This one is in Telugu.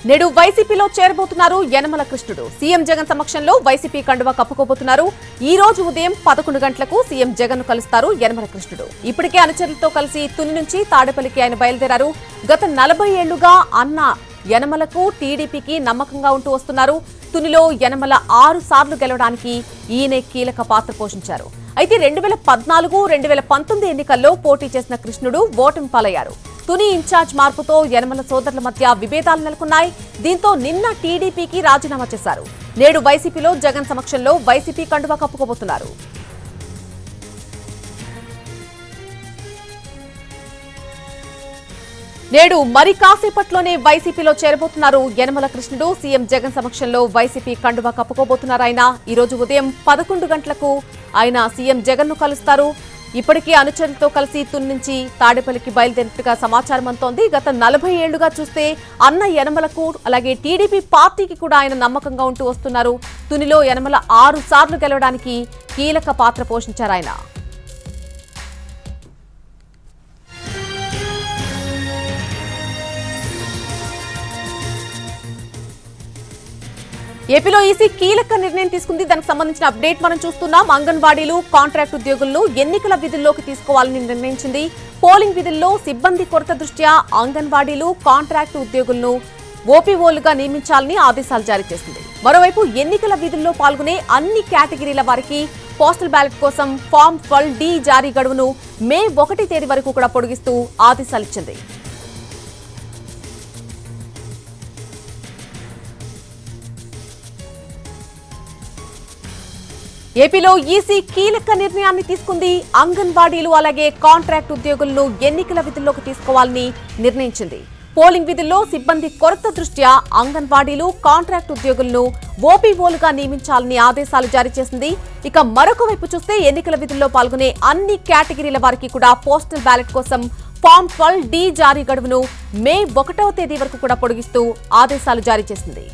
నేడు వైసీపీలో చేరబోతున్నారు యనమల కృష్ణుడు. సీఎం జగన్ సమక్షంలో వైసీపీ కండువా కప్పుకోబోతున్నారు. ఈ రోజు ఉదయం 11 గంటలకు సీఎం జగన్ ను కలుస్తారు యనమల కృష్ణుడు. ఇప్పటికే అనుచరులతో కలిసి తుని నుంచి తాడేపల్లికి ఆయన బయలుదేరారు. గత 40 ఏళ్లుగా అన్న యనమలకు టీడీపీకి నమ్మకంగా ఉంటూ వస్తున్నారు. తునిలో యనమల 6 సార్లు గెలవడానికి ఈయనే కీలక పాత్ర పోషించారు. అయితే 2014, 2019 ఎన్నికల్లో పోటీ చేసిన కృష్ణుడు ఓటమి పాలయ్యారు. తుని ఇన్ఛార్జ్ మార్పుతో యనమల సోదరుల మధ్య విభేదాలు నెలకొన్నాయి. దీంతో నిన్న టీడీపీకి రాజీనామా చేశారు. నేడు వైసీపీలో జగన్ సమక్షంలో వైసీపీ కండువా కప్పుకోబోతున్నారు. నేడు మరి కాసేపట్లోనే వైసీపీలో చేరబోతున్నారు యనమల కృష్ణుడు. సీఎం జగన్ సమక్షంలో వైసీపీ కండువా కప్పుకోబోతున్నారు. ఆయన ఈ రోజు ఉదయం 11 గంటలకు ఆయన సీఎం జగన్ ను కలుస్తారు. ఇప్పటికే అనుచరులతో కలిసి తుని నుంచి తాడేపల్లికి బయలుదేరినట్టుగా సమాచారం అందుతోంది. గత 40 ఏళ్లుగా చూస్తే అన్న యనమలకు అలాగే టీడీపీ పార్టీకి కూడా ఆయన నమ్మకంగా ఉంటూ వస్తున్నారు. తునిలో యనమల 6 సార్లు గెలవడానికి కీలక పాత్ర పోషించారు ఆయన. ఏపీలో ఈసీ కీలక నిర్ణయం తీసుకుంది. దానికి సంబంధించిన అప్డేట్ మనం చూస్తున్నాం. అంగన్వాడీలు, కాంట్రాక్ట్ ఉద్యోగులను ఎన్నికల విధుల్లోకి తీసుకోవాలని నిర్ణయించింది. పోలింగ్ విధుల్లో సిబ్బంది కొరత దృష్ట్యా అంగన్వాడీలు, కాంట్రాక్ట్ ఉద్యోగులను ఓపీఓలుగా నియమించాలని ఆదేశాలు జారీ చేసింది. మరోవైపు ఎన్నికల విధుల్లో పాల్గొనే అన్ని కేటగిరీల వారికి పోస్టల్ బ్యాలెట్ కోసం ఫామ్ 12D జారీ గడువును మే 1 తేదీ వరకు కూడా పొడిగిస్తూ ఆదేశాలిచ్చింది. ఏపీలో ఈసీ కీలక నిర్ణయాన్ని తీసుకుంది. అంగన్వాడీలు అలాగే కాంట్రాక్ట్ ఉద్యోగులను ఎన్నికల విధుల్లోకి తీసుకోవాలని నిర్ణయించింది. పోలింగ్ విధుల్లో సిబ్బంది కొరత దృష్ట్యా అంగన్వాడీలు, కాంట్రాక్ట్ ఉద్యోగులను ఓపీఓలుగా నియమించాలని ఆదేశాలు జారీ చేసింది. ఇక మరొక వైపు చూస్తే ఎన్నికల విధుల్లో పాల్గొనే అన్ని కేటగిరీల వారికి కూడా పోస్టల్ బ్యాలెట్ కోసం ఫామ్ 12D జారీ గడువును మే 1వ తేదీ వరకు కూడా పొడిగిస్తూ ఆదేశాలు జారీ చేసింది.